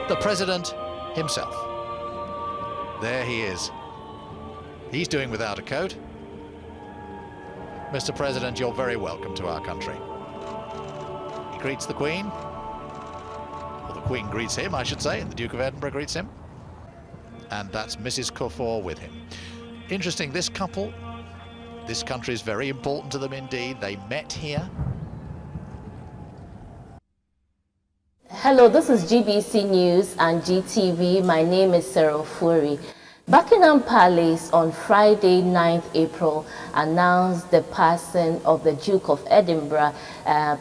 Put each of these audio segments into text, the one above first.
the President himself. There he is. He's doing without a coat. Mr. President, you're very welcome to our country. He greets the Queen, or the Queen greets him, I should say, and the Duke of Edinburgh greets him. And that's Mrs. Kufuor with him. Interesting, this couple, this country is very important to them indeed. They met here. Hello, this is GBC News and GTV. My name is Ofori. Buckingham Palace on Friday, 9th April, announced the passing of the Duke of Edinburgh,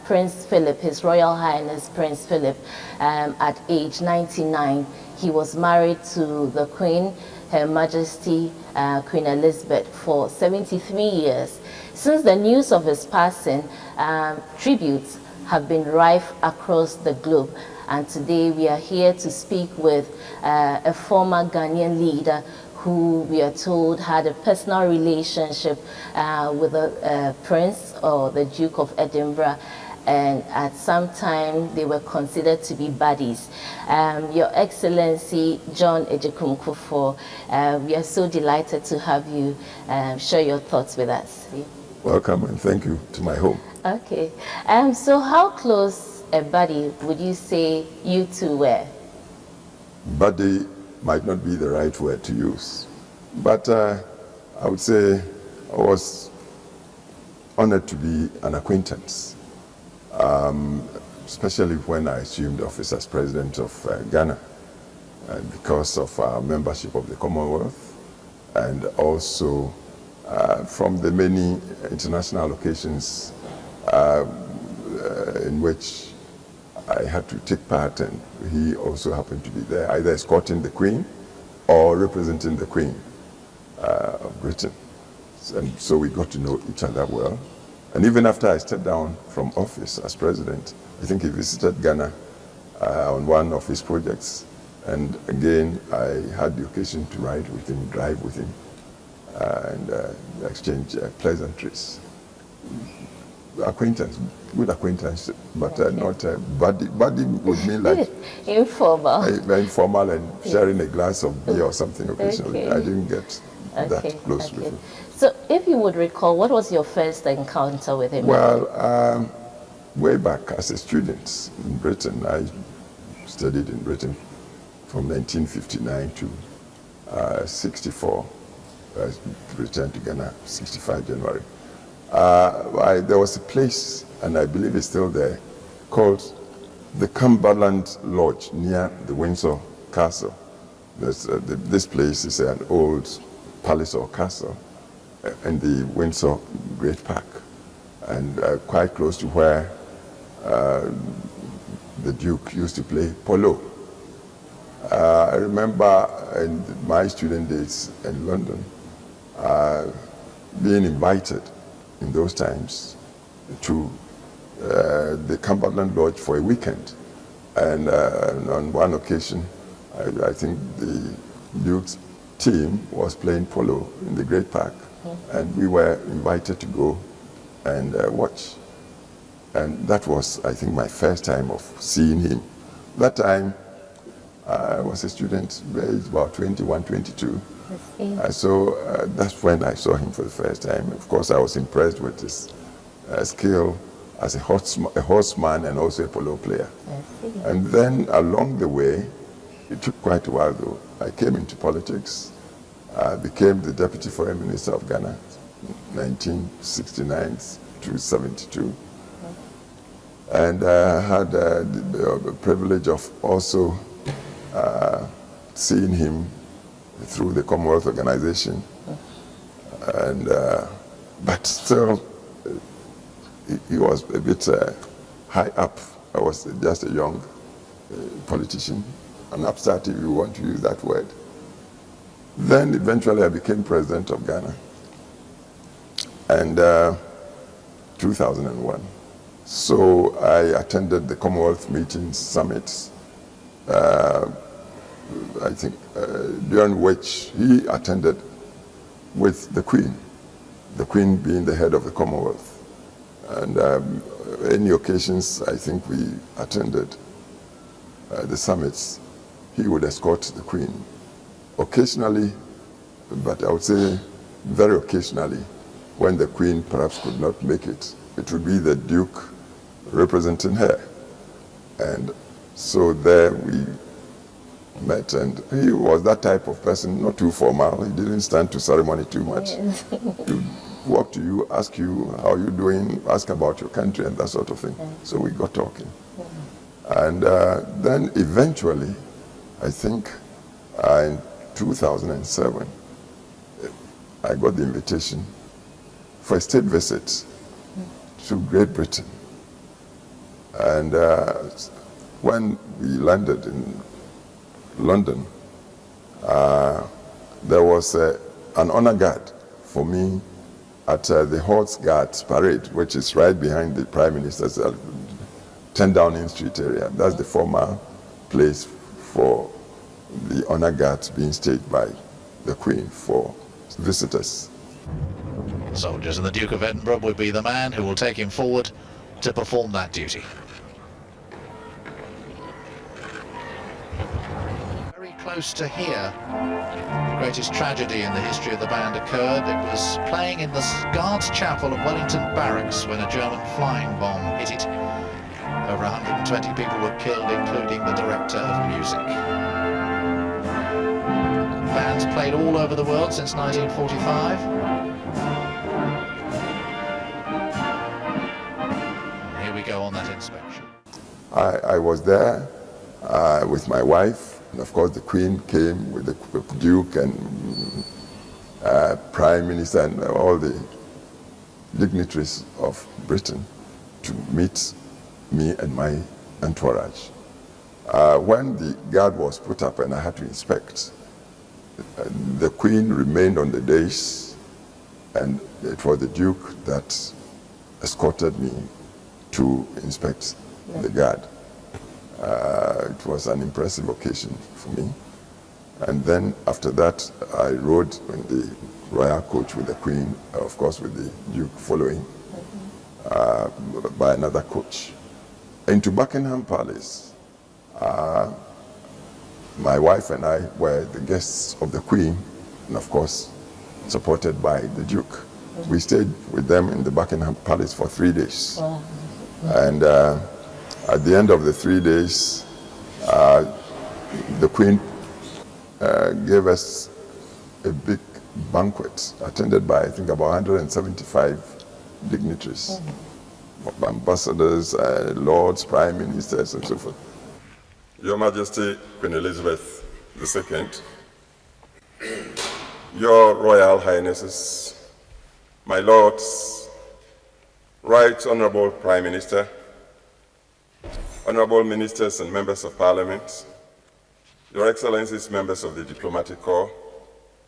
Prince Philip, His Royal Highness Prince Philip, at age 99. He was married to the Queen, Her Majesty Queen Elizabeth, for 73 years. Since the news of his passing, tributes have been rife across the globe. And today we are here to speak with a former Ghanaian leader who we are told had a personal relationship with the Prince or the Duke of Edinburgh, and at some time they were considered to be buddies. Your Excellency John Agyekum Kufuor, we are so delighted to have you share your thoughts with us. Welcome and thank you to my home. Okay, so how close a buddy would you say you two were? Buddy might not be the right word to use, but I would say I was honored to be an acquaintance, especially when I assumed office as President of Ghana, because of our membership of the Commonwealth, and also from the many international occasions in which I had to take part, and he also happened to be there, either escorting the Queen or representing the Queen of Britain. And so we got to know each other well. And even after I stepped down from office as President, I think he visited Ghana on one of his projects. And again, I had the occasion to ride with him, drive with him, and exchange pleasantries. Acquaintance, good acquaintance, but not a buddy. Buddy would mean like informal. Informal and sharing a glass of beer or something occasionally. Okay. I didn't get that close with him. So if you would recall, what was your first encounter with him? Well, way back as a student in Britain, I studied in Britain from 1959 to 64. I returned to Ghana 65 January. There was a place, and I believe it's still there, called the Cumberland Lodge near the Windsor Castle. This place is an old palace or castle in the Windsor Great Park, and quite close to where the Duke used to play polo. I remember in my student days in London being invited in those times to the Cumberland Lodge for a weekend. And on one occasion, I think the Duke's team was playing polo in the Great Park, and we were invited to go and watch. And that was, I think, my first time of seeing him. That time, I was a student, about 21, 22. So that's when I saw him for the first time. Of course, I was impressed with his skill as a horseman and also a polo player. And then along the way, it took quite a while though, I came into politics. I became the Deputy Foreign Minister of Ghana, 1969 to 72. And I had the privilege of also seeing him through the Commonwealth Organization, and but still he was a bit high up. I was just a young politician, an upstart if you want to use that word. Then eventually I became President of Ghana, and 2001. So I attended the Commonwealth meetings, summits, I think, during which he attended with the Queen being the head of the Commonwealth. And any occasions, I think we attended the summits he would escort the Queen. Occasionally, but I would say very occasionally, when the Queen perhaps could not make it, it would be the Duke representing her. And so there we met, and he was that type of person, not too formal. He didn't stand to ceremony too much. Yes. He would walk to you, ask you how you're doing, ask about your country and that sort of thing. So we got talking. And then eventually, I think in 2007, I got the invitation for a state visit to Great Britain. And when we landed in London, there was an honor guard for me at the Horse Guards Parade, which is right behind the Prime Minister's 10 Downing Street area. That's the former place for the honor guards being staged by the Queen for visitors. Soldiers and the Duke of Edinburgh will be the man who will take him forward to perform that duty. Very close to here, the greatest tragedy in the history of the band occurred. It was playing in the Guards Chapel of Wellington Barracks when a German flying bomb hit it. Over 120 people were killed, including the director of music. Bands played all over the world since 1945. And here we go on that inspection. I was there with my wife, and of course the Queen came with the Duke and Prime Minister and all the dignitaries of Britain to meet me and my entourage. When the guard was put up and I had to inspect, the Queen remained on the dais, and it was the Duke that escorted me to inspect the guard. It was an impressive occasion for me. And then after that, I rode in the royal coach with the Queen, of course with the Duke following, by another coach. Into Buckingham Palace, my wife and I were the guests of the Queen, and of course, supported by the Duke. We stayed with them in the Buckingham Palace for 3 days. Wow. And at the end of the 3 days, the Queen gave us a big banquet, attended by, I think, about 175 dignitaries, ambassadors, lords, prime ministers, and so forth. Your Majesty, Queen Elizabeth II, Your Royal Highnesses, my lords, Right Honourable Prime Minister, Honourable Ministers and Members of Parliament, Your Excellencies, members of the Diplomatic Corps,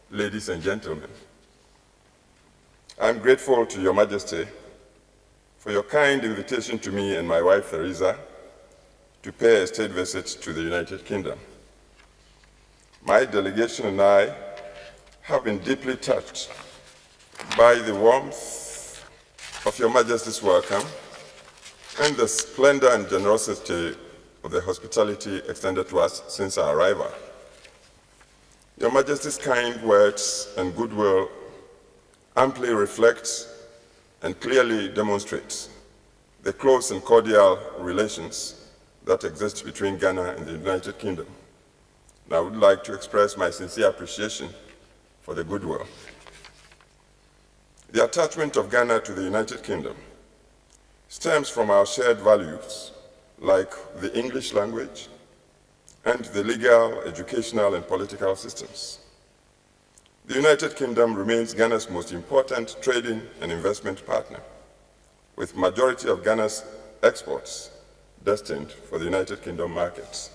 ladies and gentlemen, I'm grateful to Your Majesty for your kind invitation to me and my wife Theresa to pay a state visit to the United Kingdom. My delegation and I have been deeply touched by the warmth of Your Majesty's welcome and the splendor and generosity of the hospitality extended to us since our arrival. Your Majesty's kind words and goodwill amply reflect and clearly demonstrate the close and cordial relations that exist between Ghana and the United Kingdom. And I would like to express my sincere appreciation for the goodwill. The attachment of Ghana to the United Kingdom stems from our shared values like the English language and the legal, educational, and political systems. The United Kingdom remains Ghana's most important trading and investment partner, with majority of Ghana's exports destined for the United Kingdom markets.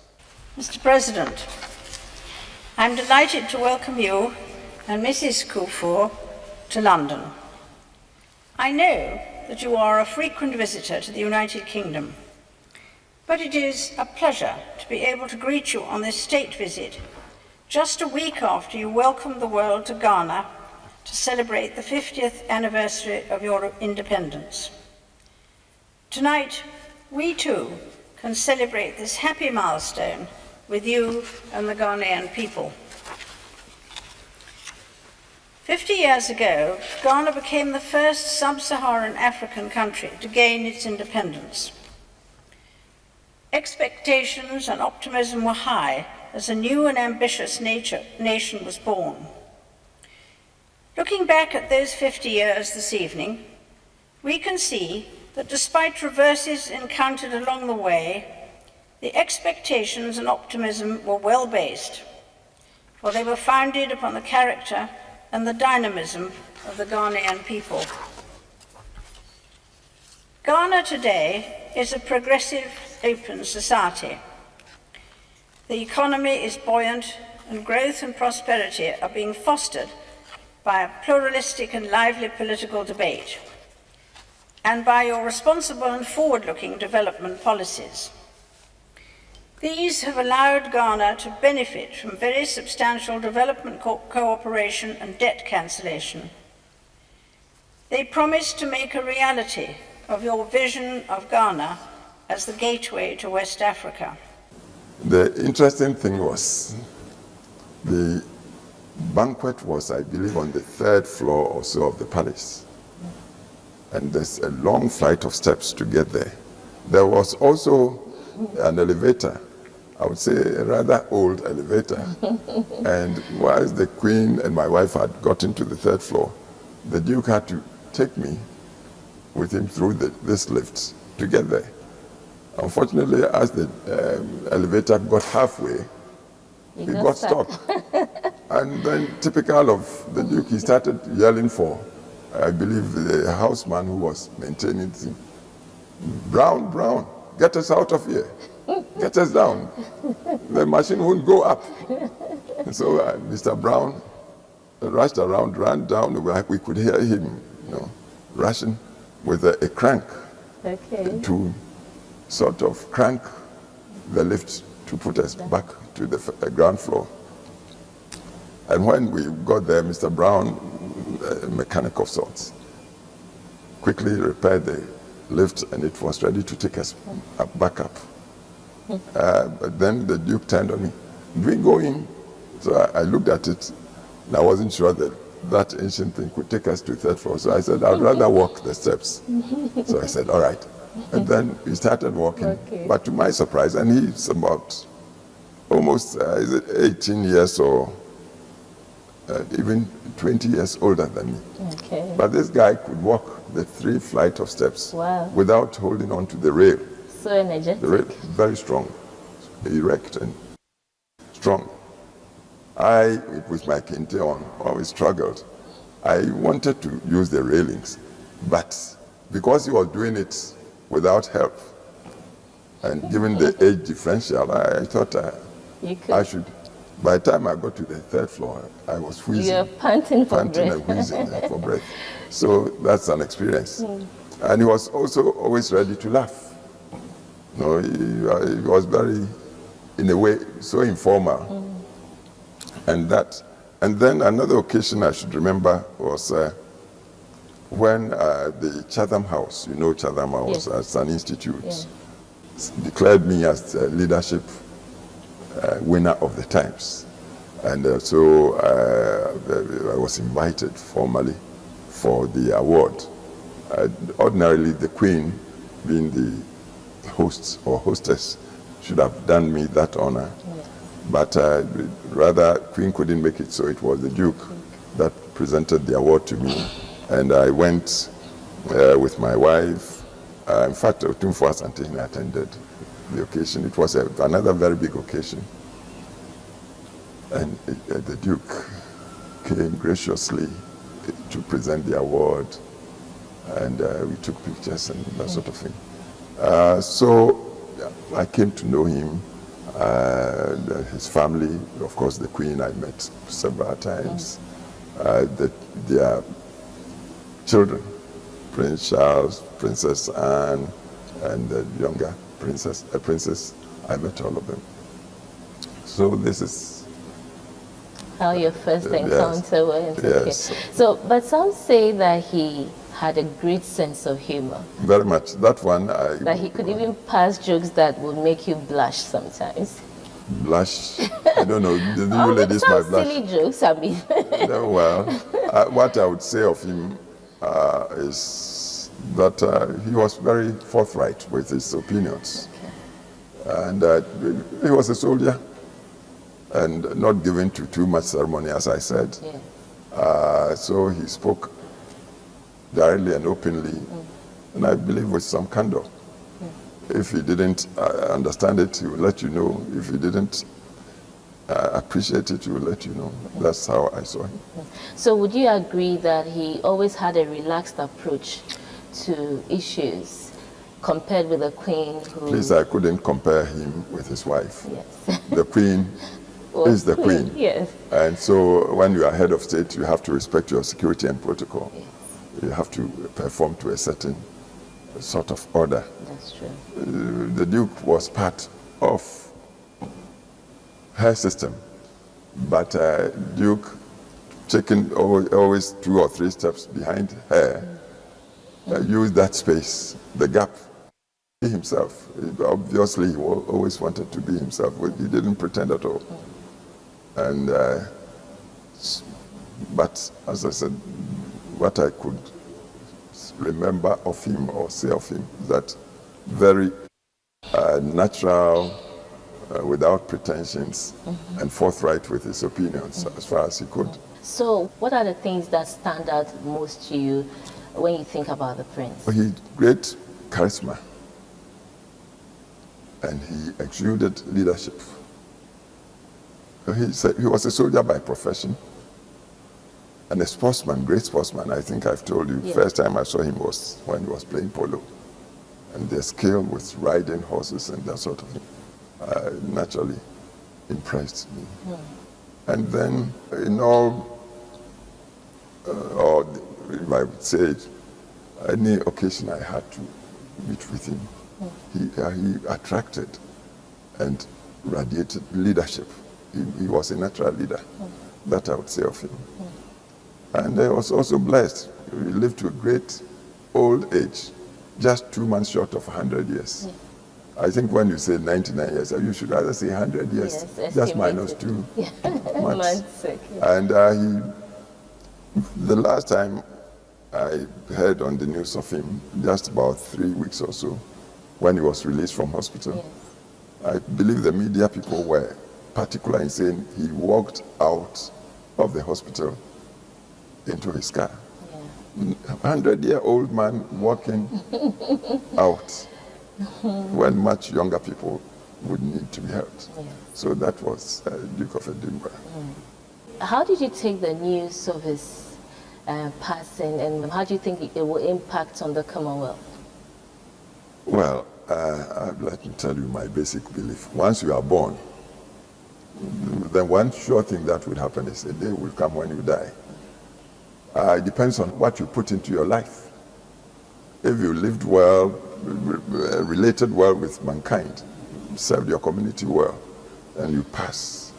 Mr. President, I'm delighted to welcome you and Mrs. Kufuor to London. I know that you are a frequent visitor to the United Kingdom, but it is a pleasure to be able to greet you on this state visit just a week after you welcomed the world to Ghana to celebrate the 50th anniversary of your independence. Tonight, we too can celebrate this happy milestone with you and the Ghanaian people. 50 years ago, Ghana became the first sub-Saharan African country to gain its independence. Expectations and optimism were high as a new and ambitious nation was born. Looking back at those 50 years this evening, we can see that despite reverses encountered along the way, the expectations and optimism were well-based, for they were founded upon the character and the dynamism of the Ghanaian people. Ghana today is a progressive, open society. The economy is buoyant, and growth and prosperity are being fostered by a pluralistic and lively political debate, and by your responsible and forward-looking development policies. These have allowed Ghana to benefit from very substantial development cooperation and debt cancellation. They promise to make a reality of your vision of Ghana as the gateway to West Africa. The interesting thing was the banquet was, I believe, on the 3rd floor or so of the palace. And there's a long flight of steps to get there. There was also an elevator, I would say a rather old elevator. And whilst the Queen and my wife had gotten to the 3rd floor, the Duke had to take me with him through this lift to get there. Unfortunately, as the elevator got halfway, it got stuck. And then, typical of the Duke, he started yelling for, I believe, the houseman who was maintaining the thing. Brown, Brown, get us out of here. Get us down. The machine won't go up. And so Mr. Brown rushed around, ran down. We could hear him, rushing with a crank to sort of crank the lift to put us back to the ground floor. And when we got there, Mr. Brown, a mechanic of sorts, quickly repaired the lift, and it was ready to take us back up. But then the Duke turned on me, "We go in." So I looked at it, and I wasn't sure that ancient thing could take us to 3rd floor. So I said, "I'd rather walk the steps." So I said, "All right." And then we started walking. But to my surprise, and he's about almost 18 years or even 20 years older than me. But this guy could walk the 3 flight of steps without holding on to the rail. So energetic. The rail, very strong, erect and strong. With my kente on, always struggled. I wanted to use the railings, but because he was doing it without help, and given the age differential, I thought I should. By the time I got to the 3rd floor, I was wheezing. You're panting for breath. And wheezing for breath. So that's an experience. And he was also always ready to laugh. He was very, in a way, so informal. And then another occasion I should remember was when the Chatham House, Chatham House as an institute, declared me as the leadership winner of the Times. And so I was invited formally for the award. Ordinarily, the Queen, being the host or hostess, should have done me that honor. But rather, Queen couldn't make it, so it was the Duke that presented the award to me. And I went with my wife. In fact, Otumfuo Asante attended the occasion. It was another very big occasion. And the Duke came graciously to present the award, and we took pictures and that sort of thing. So I came to know him, his family, of course, the Queen I met several times, their children, Prince Charles, Princess Anne, and the younger princess, I met all of them. So this is how your first encounter went. Yes. So, but some say that he had a great sense of humor. Very much. That one, that he could even pass jokes that would make you blush sometimes. blush. I don't know. The you ladies might blush. Silly jokes, I mean. No, well, what I would say of him is that he was very forthright with his opinions. Okay. And he was a soldier and not given to too much ceremony, as I said. Yeah. So he spoke directly and openly, and I believe with some candor. If he didn't understand it, he would let you know. If he didn't appreciate it, he would let you know. That's how I saw him. So would you agree that he always had a relaxed approach to issues compared with the Queen? Please, I couldn't compare him with his wife. Yes. The Queen is the Queen. Yes. And so when you are head of state, you have to respect your security and protocol. Yes. You have to perform to a certain sort of order. That's true. The Duke was part of her system, but Duke taking always 2 or 3 steps behind her, used that space, the gap, be himself. Obviously, he always wanted to be himself. He didn't pretend at all. And but as I said, what I could remember of him or say of him, that very natural, without pretensions, and forthright with his opinions as far as he could. So what are the things that stand out most to you when you think about the Prince? Well, he had great charisma, and he exuded leadership. He was a soldier by profession, and a sportsman, great sportsman. I think I've told you, first time I saw him was when he was playing polo. And their skill with riding horses and that sort of thing naturally impressed me. And then in all, or if I would say it, any occasion I had to meet with him, he attracted and radiated leadership. He was a natural leader. That I would say of him. And I was also blessed. He lived to a great old age, just 2 months short of 100 years. I think when you say 99 years, you should rather say 100 years, just minus 2 months. And the last time I heard on the news of him, just about 3 weeks or so, when he was released from hospital, I believe the media people were particular in saying he walked out of the hospital into his car. 100-year-old man walking out when much younger people would need to be helped. So that was Duke of Edinburgh. How did you take the news of his passing, and how do you think it will impact on the Commonwealth? Well, I'd like to tell you my basic belief. Once you are born, then one sure thing that will happen is a day will come when you die. It depends on what you put into your life. If you lived well, related well with mankind, served your community well, and you pass,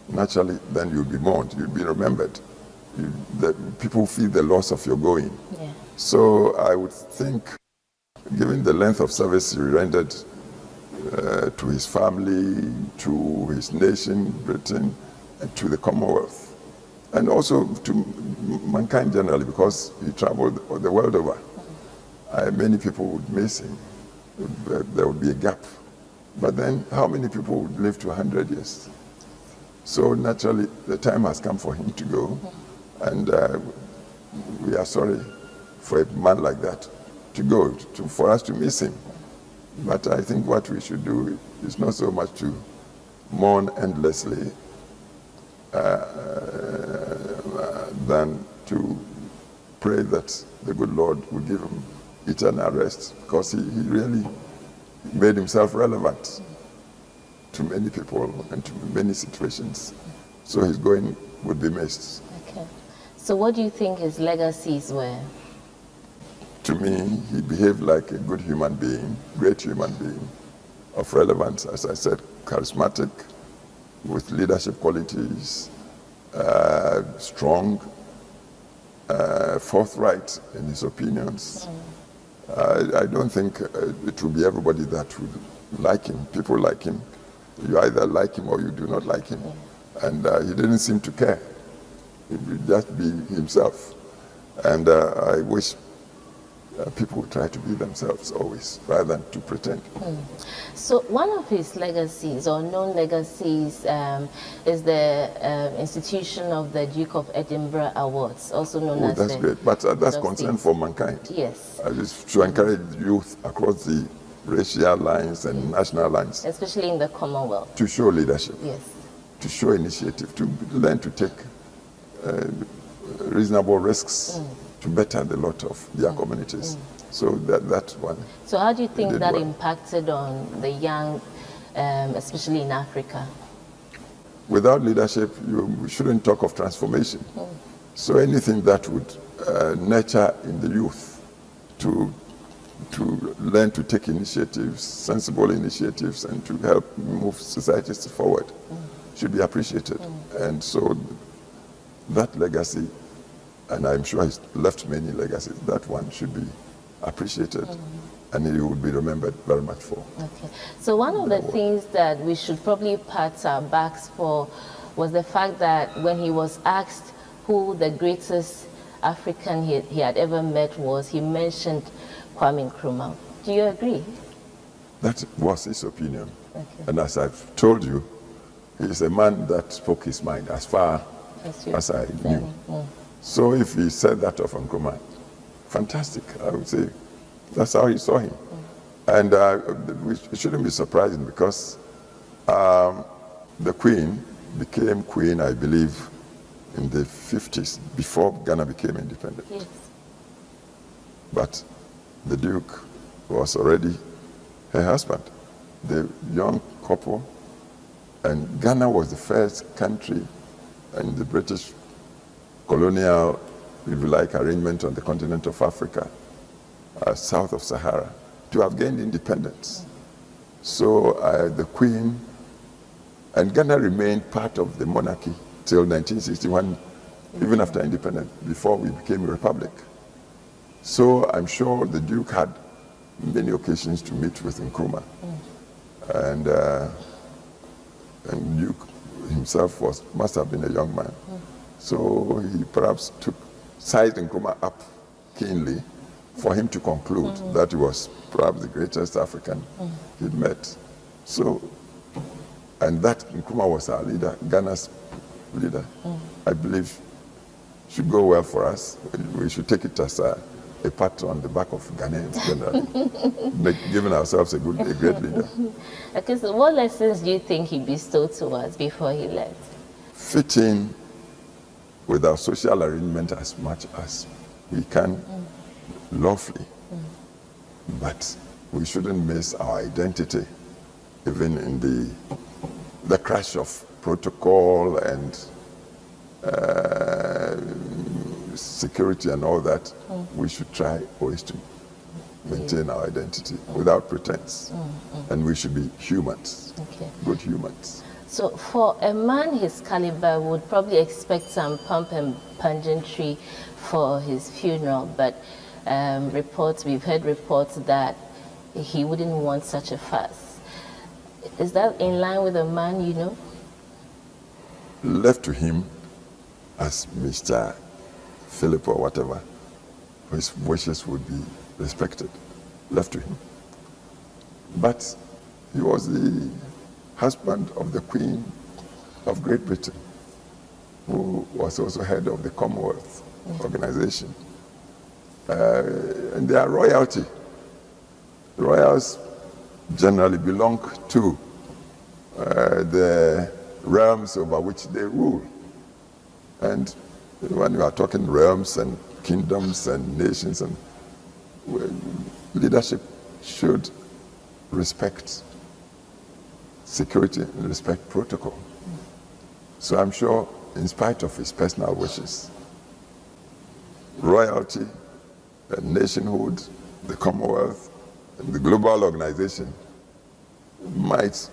naturally, then you'll be mourned, you'll be remembered. People feel the loss of your going. So I would think, given the length of service he rendered to his family, to his nation, Britain, and to the Commonwealth, and also to mankind generally, because he traveled the world over. Many people would miss him. There would be a gap. But then, how many people would live to 100 years? So naturally, the time has come for him to go, and we are sorry for a man like that to go, for us to miss him. But I think what we should do is not so much to mourn endlessly, than to pray that the good Lord will give him eternal rest, because he really made himself relevant to many people and to many situations. So his going would be missed. Okay. So what do you think his legacies were? To me, he behaved like a good human being, great human being, of relevance, as I said, charismatic, with leadership qualities, strong, forthright in his opinions. I don't think it will be everybody that would like him. People like him. You either like him or you do not like him. And he didn't seem to care. He would just be himself. And I wish people would try to be themselves always, rather than to pretend. So one of his legacies, or known legacies, is the institution of the Duke of Edinburgh Awards, also known as that's great. But that's concern for mankind. Yes. It's to encourage youth across the racial lines and national lines. Especially in the Commonwealth. To show leadership. Yes. To show initiative, to learn to take reasonable risks to better the lot of their communities. So that's one. So how do you think that impacted on the young, especially in Africa? Without leadership, we shouldn't talk of transformation. So anything that would nurture in the youth to learn to take initiatives, sensible initiatives, and to help move societies forward should be appreciated. And so that legacy, and I'm sure he's left many legacies, that one should be appreciated, and he would be remembered very much for. Okay. So one of the things that we should probably pat our backs for was the fact that when he was asked who the greatest African he had ever met was, he mentioned Kwame Nkrumah. Do you agree? That was his opinion. Okay. And as I've told you, he is a man that spoke his mind as far as I knew. So if he said that of Nkrumah, fantastic. I would say that's how he saw him. And we shouldn't be surprising, because the Queen became Queen, I believe, in the 50s, before Ghana became independent. Yes. But the Duke was already her husband, the young couple, and Ghana was the first country in the British colonial, if you like, arrangement on the continent of Africa, south of Sahara, to have gained independence. So the Queen, and Ghana remained part of the monarchy till 1961, even after independence, before we became a republic. So I'm sure the Duke had many occasions to meet with Nkrumah. And Duke himself must have been a young man. So he perhaps sized Nkrumah up keenly for him to conclude that he was perhaps the greatest African he'd met. So, and that Nkrumah was our leader, Ghana's leader. I believe should go well for us. We should take it as a pat on the back of Ghanaians generally, giving ourselves a great leader. Okay, so what lessons do you think he bestowed to us before he left? Fit in with our social arrangement as much as we can lawfully, but we shouldn't miss our identity, even in the crash of protocol and security and all that. We should try always to maintain our identity without pretense, and we should be humans, good humans. So for a man his caliber, would probably expect some pomp and pageantry for his funeral, but we've heard reports that he wouldn't want such a fuss. Is that in line with a man you know? Left to him as Mr. Philip or whatever, his wishes would be respected, left to him. But he was the husband of the Queen of Great Britain, who was also head of the Commonwealth organization. And they are royalty. The royals generally belong to the realms over which they rule. And when you are talking realms and kingdoms and nations, and leadership should respect security and respect protocol. So I'm sure, in spite of his personal wishes, royalty, nationhood, the Commonwealth, and the global organization might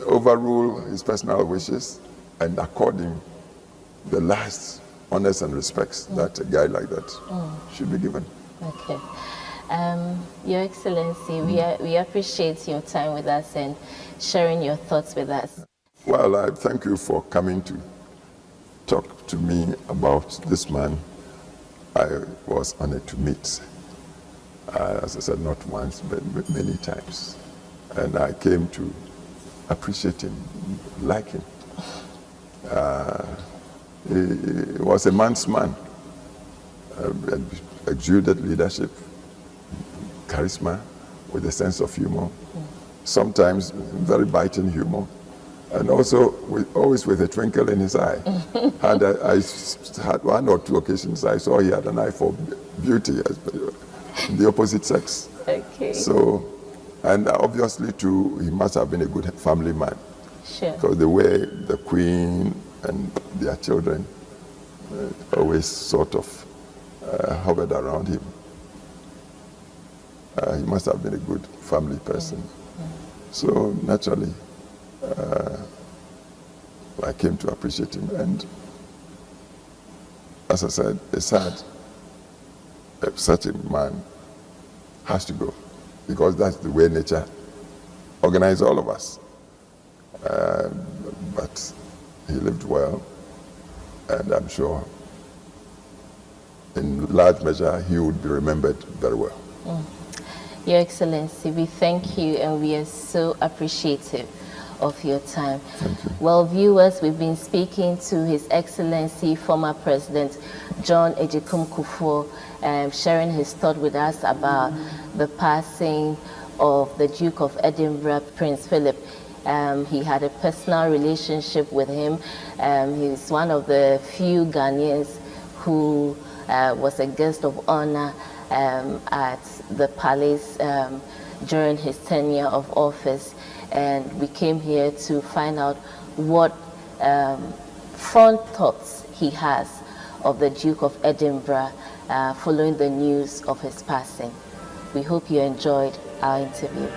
overrule his personal wishes and accord him the last honors and respects that a guy like that should be given. Okay. Your Excellency, we appreciate your time with us and sharing your thoughts with us. Well, I thank you for coming to talk to me about this man I was honored to meet. As I said, not once, but many times. And I came to appreciate him, like him. He was a man's man, exuded leadership, charisma, with a sense of humor, sometimes very biting humor, and also always with a twinkle in his eye. And I had one or two occasions I saw he had an eye for beauty, in the opposite sex. Okay. So, and obviously too, he must have been a good family man. Sure. Because the way the Queen and their children always sort of hovered around him. He must have been a good family person. So naturally, I came to appreciate him. And as I said, it's sad such a man has to go, because that's the way nature organized all of us. But he lived well, and I'm sure in large measure he would be remembered very well. Your Excellency, we thank you and we are so appreciative of your time. Thank you. Well, viewers, we've been speaking to His Excellency, former President John Agyekum Kufuor, sharing his thought with us about the passing of the Duke of Edinburgh, Prince Philip. He had a personal relationship with him. He's one of the few Ghanaians who was a guest of honor at the palace during his tenure of office. And we came here to find out what fond thoughts he has of the Duke of Edinburgh following the news of his passing. We hope you enjoyed our interview.